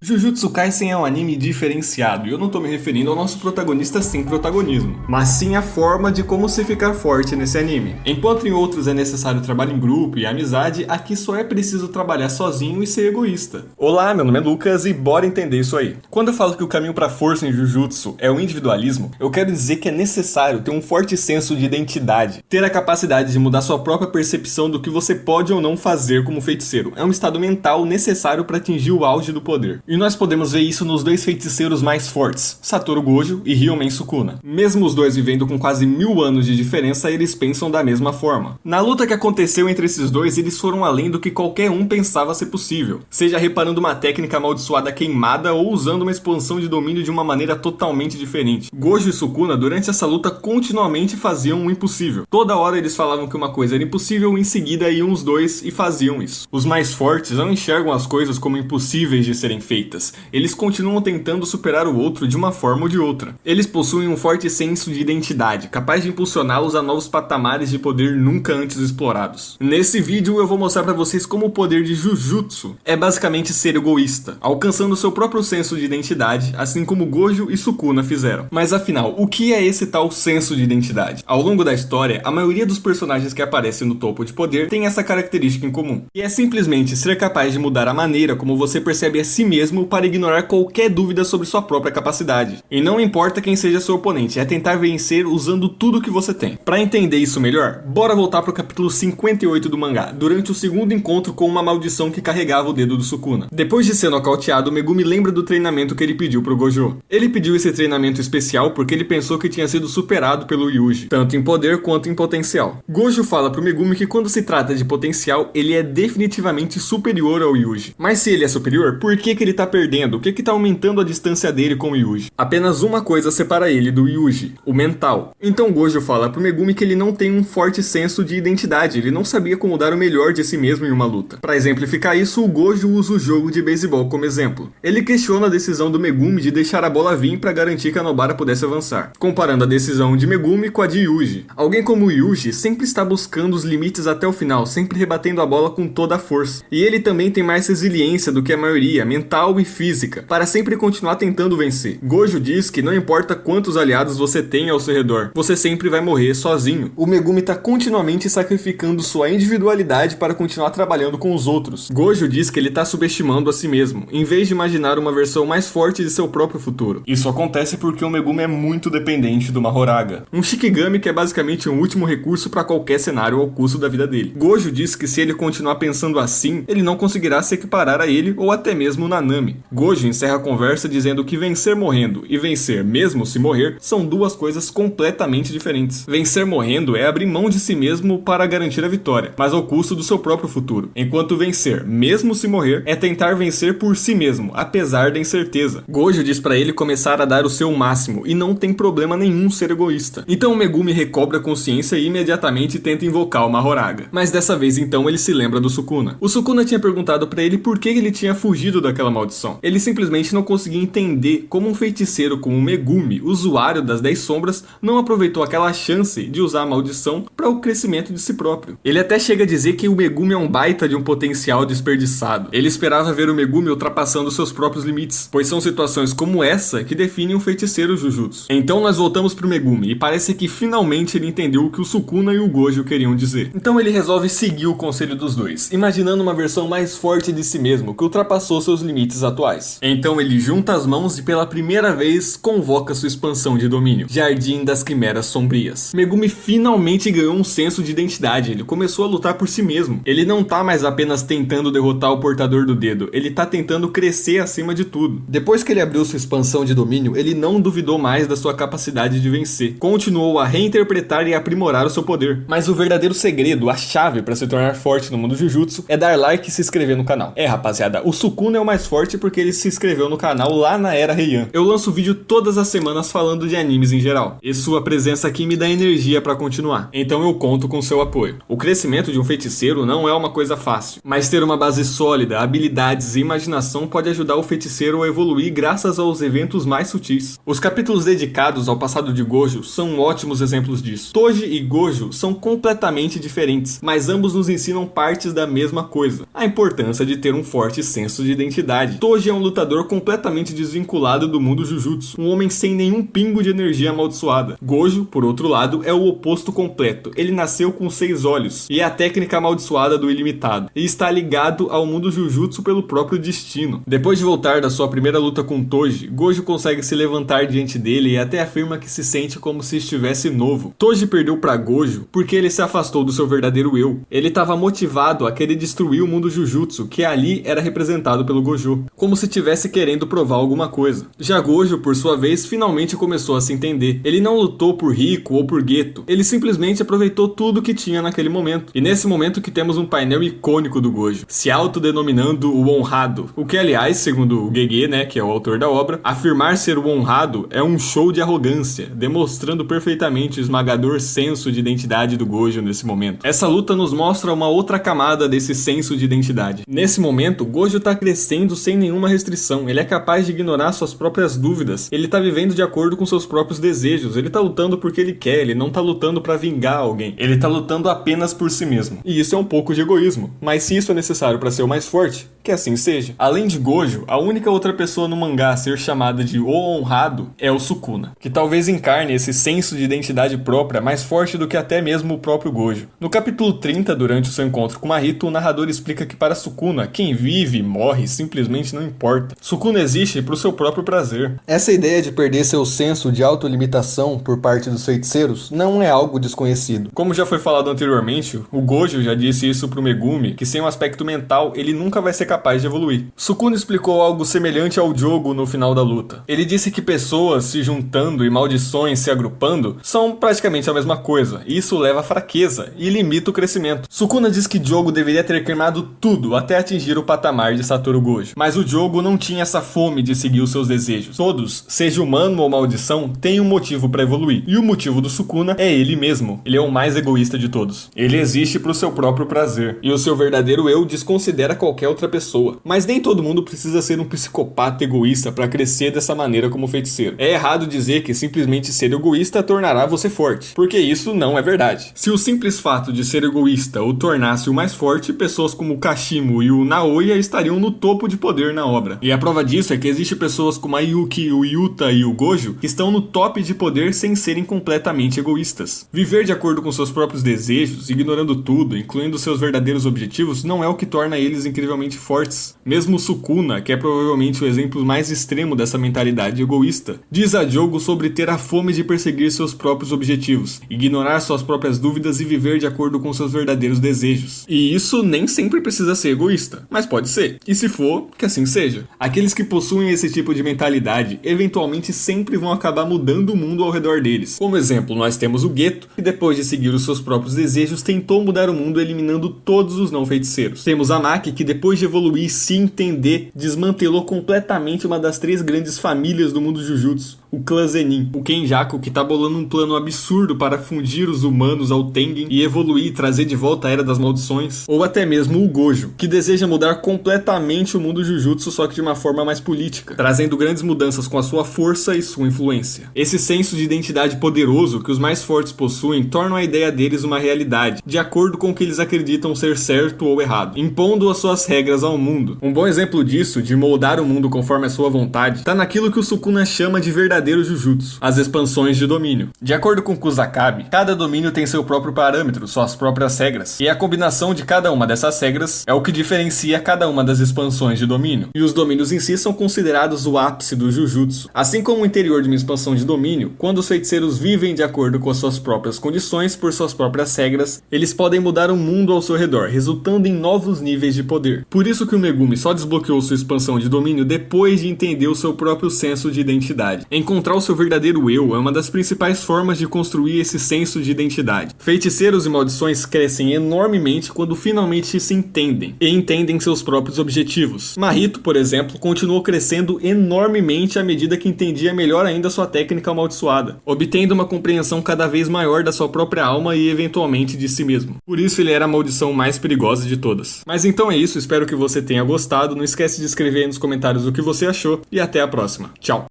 Jujutsu Kaisen é um anime diferenciado, e eu não tô me referindo ao nosso protagonista sem protagonismo, mas sim à forma de como se ficar forte nesse anime. Enquanto em outros é necessário trabalho em grupo e amizade, aqui só é preciso trabalhar sozinho e ser egoísta. Olá, meu nome é Lucas e bora entender isso aí. Quando eu falo que o caminho pra força em Jujutsu é o individualismo, eu quero dizer que é necessário ter um forte senso de identidade, ter a capacidade de mudar sua própria percepção do que você pode ou não fazer como feiticeiro. É um estado mental necessário para atingir o auge do poder. E nós podemos ver isso nos dois feiticeiros mais fortes, Satoru Gojo e Ryomen Sukuna. Mesmo os dois vivendo com quase 1000 anos de diferença, eles pensam da mesma forma. Na luta que aconteceu entre esses dois, eles foram além do que qualquer um pensava ser possível, seja reparando uma técnica amaldiçoada queimada ou usando uma expansão de domínio de uma maneira totalmente diferente. Gojo e Sukuna, durante essa luta, continuamente faziam o impossível. Toda hora eles falavam que uma coisa era impossível, em seguida iam os dois e faziam isso. Os mais fortes não enxergam as coisas como impossíveis de serem feitas. Eles continuam tentando superar o outro de uma forma ou de outra. Eles possuem um forte senso de identidade, capaz de impulsioná-los a novos patamares de poder nunca antes explorados. Nesse vídeo eu vou mostrar pra vocês como o poder de Jujutsu é basicamente ser egoísta, alcançando seu próprio senso de identidade, assim como Gojo e Sukuna fizeram. Mas afinal, o que é esse tal senso de identidade? Ao longo da história, a maioria dos personagens que aparecem no topo de poder tem essa característica em comum, e é simplesmente ser capaz de mudar a maneira como você percebe a si mesmo para ignorar qualquer dúvida sobre sua própria capacidade. E não importa quem seja seu oponente, é tentar vencer usando tudo que você tem. Para entender isso melhor, bora voltar pro capítulo 58 do mangá, durante o segundo encontro com uma maldição que carregava o dedo do Sukuna. Depois de ser nocauteado, Megumi lembra do treinamento que ele pediu pro Gojo. Ele pediu esse treinamento especial porque ele pensou que tinha sido superado pelo Yuji, tanto em poder quanto em potencial. Gojo fala pro Megumi que quando se trata de potencial, ele é definitivamente superior ao Yuji. Mas se ele é superior, por que ele tá perdendo? O que tá aumentando a distância dele com o Yuji? Apenas uma coisa separa ele do Yuji, o mental. Então Gojo fala pro Megumi que ele não tem um forte senso de identidade, ele não sabia como dar o melhor de si mesmo em uma luta. Para exemplificar isso, o Gojo usa o jogo de beisebol como exemplo. Ele questiona a decisão do Megumi de deixar a bola vir para garantir que a Nobara pudesse avançar, comparando a decisão de Megumi com a de Yuji. Alguém como o Yuji sempre está buscando os limites até o final, sempre rebatendo a bola com toda a força. E ele também tem mais resiliência do que a maioria, mental e física, para sempre continuar tentando vencer. Gojo diz que não importa quantos aliados você tem ao seu redor, você sempre vai morrer sozinho. O Megumi está continuamente sacrificando sua individualidade para continuar trabalhando com os outros. Gojo diz que ele está subestimando a si mesmo, em vez de imaginar uma versão mais forte de seu próprio futuro. Isso acontece porque o Megumi é muito dependente do Mahoraga, um Shikigami que é basicamente um último recurso para qualquer cenário ao custo da vida dele. Gojo diz que se ele continuar pensando assim, ele não conseguirá se equiparar a ele ou até mesmo Nanami. Gojo encerra a conversa dizendo que vencer morrendo e vencer mesmo se morrer são duas coisas completamente diferentes. Vencer morrendo é abrir mão de si mesmo para garantir a vitória, mas ao custo do seu próprio futuro. Enquanto vencer mesmo se morrer é tentar vencer por si mesmo, apesar da incerteza. Gojo diz para ele começar a dar o seu máximo e não tem problema nenhum ser egoísta. Então o Megumi recobra a consciência e imediatamente tenta invocar o Mahoraga. Mas dessa vez então ele se lembra do Sukuna. O Sukuna tinha perguntado para ele por que ele tinha fugido daquela maldição. Ele simplesmente não conseguia entender como um feiticeiro como o Megumi, usuário das 10 sombras, não aproveitou aquela chance de usar a maldição para o crescimento de si próprio. Ele até chega a dizer que o Megumi é um baita de um potencial desperdiçado. Ele esperava ver o Megumi ultrapassando seus próprios limites, pois são situações como essa que definem um feiticeiro Jujutsu. Então nós voltamos pro Megumi e parece que finalmente ele entendeu o que o Sukuna e o Gojo queriam dizer. Então ele resolve seguir o conselho dos dois, imaginando uma versão mais forte de si mesmo que ultrapassou seus limites atuais. Então ele junta as mãos e pela primeira vez convoca sua expansão de domínio, Jardim das Quimeras Sombrias. Megumi finalmente ganhou um senso de identidade, ele começou a lutar por si mesmo. Ele não tá mais apenas tentando derrotar o portador do dedo, ele tá tentando crescer acima de tudo. Depois que ele abriu sua expansão de domínio, ele não duvidou mais da sua capacidade de vencer. Continuou a reinterpretar e aprimorar o seu poder. Mas o verdadeiro segredo, a chave para se tornar forte no mundo Jujutsu, é dar like e se inscrever no canal. Rapaziada, o Sukuna é o mais forte porque ele se inscreveu no canal lá na Era Heian. Eu lanço vídeo todas as semanas falando de animes em geral, e sua presença aqui me dá energia para continuar, então eu conto com seu apoio. O crescimento de um feiticeiro não é uma coisa fácil, mas ter uma base sólida, habilidades e imaginação pode ajudar o feiticeiro a evoluir graças aos eventos mais sutis. Os capítulos dedicados ao passado de Gojo são ótimos exemplos disso. Toji e Gojo são completamente diferentes, mas ambos nos ensinam partes da mesma coisa: a importância de ter um forte senso de identidade. identidade, Toji é um lutador completamente desvinculado do mundo Jujutsu, um homem sem nenhum pingo de energia amaldiçoada. Gojo, por outro lado, é o oposto completo. Ele nasceu com 6 olhos, e é a técnica amaldiçoada do ilimitado, e está ligado ao mundo Jujutsu pelo próprio destino. Depois de voltar da sua primeira luta com Toji, Gojo consegue se levantar diante dele e até afirma que se sente como se estivesse novo. Toji perdeu para Gojo porque ele se afastou do seu verdadeiro eu. Ele estava motivado a querer destruir o mundo Jujutsu, que ali era representado pelo Gojo, como se estivesse querendo provar alguma coisa. Já Gojo, por sua vez, finalmente começou a se entender. Ele não lutou por Rico ou por Geto, ele simplesmente aproveitou tudo que tinha naquele momento. E nesse momento que temos um painel icônico do Gojo, se autodenominando o honrado. O que, aliás, segundo o Gege, que é o autor da obra, afirmar ser o honrado é um show de arrogância, demonstrando perfeitamente o esmagador senso de identidade do Gojo nesse momento. Essa luta nos mostra uma outra camada desse senso de identidade. Nesse momento, Gojo está crescendo sem nenhuma restrição, ele é capaz de ignorar suas próprias dúvidas, ele está vivendo de acordo com seus próprios desejos, ele está lutando porque ele quer, ele não está lutando para vingar alguém, ele está lutando apenas por si mesmo. E isso é um pouco de egoísmo, mas se isso é necessário para ser o mais forte, que assim seja. Além de Gojo, a única outra pessoa no mangá a ser chamada de O Honrado é o Sukuna, que talvez encarne esse senso de identidade própria mais forte do que até mesmo o próprio Gojo. No capítulo 30, durante o seu encontro com Mahito, o narrador explica que para Sukuna, quem vive e morre simplesmente não importa. Sukuna existe para o seu próprio prazer. Essa ideia de perder seu senso de autolimitação por parte dos feiticeiros não é algo desconhecido. Como já foi falado anteriormente, o Gojo já disse isso pro Megumi, que sem um aspecto mental ele nunca vai ser capaz de evoluir. Sukuna explicou algo semelhante ao Jogo no final da luta. Ele disse que pessoas se juntando e maldições se agrupando são praticamente a mesma coisa, e isso leva à fraqueza e limita o crescimento. Sukuna diz que Jogo deveria ter queimado tudo até atingir o patamar de Satoru Gojo, mas o Jogo não tinha essa fome de seguir os seus desejos. Todos, seja humano ou maldição, têm um motivo para evoluir, e o motivo do Sukuna é ele mesmo. Ele é o mais egoísta de todos. Ele existe pro seu próprio prazer, e o seu verdadeiro eu desconsidera qualquer outra pessoa. Mas nem todo mundo precisa ser um psicopata egoísta para crescer dessa maneira como feiticeiro. É errado dizer que simplesmente ser egoísta tornará você forte, porque isso não é verdade. Se o simples fato de ser egoísta o tornasse o mais forte, pessoas como o Kashimo e o Naoya estariam no topo de poder na obra. E a prova disso é que existem pessoas como a Yuki, o Yuta e o Gojo que estão no top de poder sem serem completamente egoístas. Viver de acordo com seus próprios desejos, ignorando tudo, incluindo seus verdadeiros objetivos, não é o que torna eles incrivelmente fortes. Mesmo Sukuna, que é provavelmente o exemplo mais extremo dessa mentalidade egoísta, diz a Jogo sobre ter a fome de perseguir seus próprios objetivos, ignorar suas próprias dúvidas e viver de acordo com seus verdadeiros desejos. E isso nem sempre precisa ser egoísta, mas pode ser. E se for, que assim seja. Aqueles que possuem esse tipo de mentalidade, eventualmente sempre vão acabar mudando o mundo ao redor deles. Como exemplo, nós temos o Geto, que depois de seguir os seus próprios desejos, tentou mudar o mundo eliminando todos os não feiticeiros. Temos a Maki, que depois de evoluir e se entender, desmantelou completamente uma das 3 grandes famílias do mundo Jujutsu, o clã Zenin. O Kenjaku, que tá bolando um plano absurdo para fundir os humanos ao Tengen e evoluir e trazer de volta a Era das Maldições. Ou até mesmo o Gojo, que deseja mudar completamente o mundo Jujutsu, só que de uma forma mais política, trazendo grandes mudanças com a sua força e sua influência. Esse senso de identidade poderoso que os mais fortes possuem torna a ideia deles uma realidade, de acordo com o que eles acreditam ser certo ou errado, impondo as suas regras ao mundo. Um bom exemplo disso, de moldar o mundo conforme a sua vontade, tá naquilo que o Sukuna chama de verdadeiro Jujutsu, as expansões de domínio. De acordo com Kusakabe, cada domínio tem seu próprio parâmetro, suas próprias regras, e a combinação de cada uma dessas regras é o que diferencia cada uma das expansões de domínio. E os domínios em si são considerados o ápice do Jujutsu. Assim como o interior de uma expansão de domínio, quando os feiticeiros vivem de acordo com as suas próprias condições, por suas próprias regras, eles podem mudar o mundo ao seu redor, resultando em novos níveis de poder. Por isso que o Megumi só desbloqueou sua expansão de domínio depois de entender o seu próprio senso de identidade. Encontrar o seu verdadeiro eu é uma das principais formas de construir esse senso de identidade. Feiticeiros e maldições crescem enormemente quando finalmente se entendem, e entendem seus próprios objetivos. Mahito, por exemplo, continuou crescendo enormemente à medida que entendia melhor ainda sua técnica amaldiçoada, obtendo uma compreensão cada vez maior da sua própria alma e eventualmente de si mesmo. Por isso ele era a maldição mais perigosa de todas. Mas então é isso, espero que você tenha gostado, não esquece de escrever aí nos comentários o que você achou, e até a próxima. Tchau!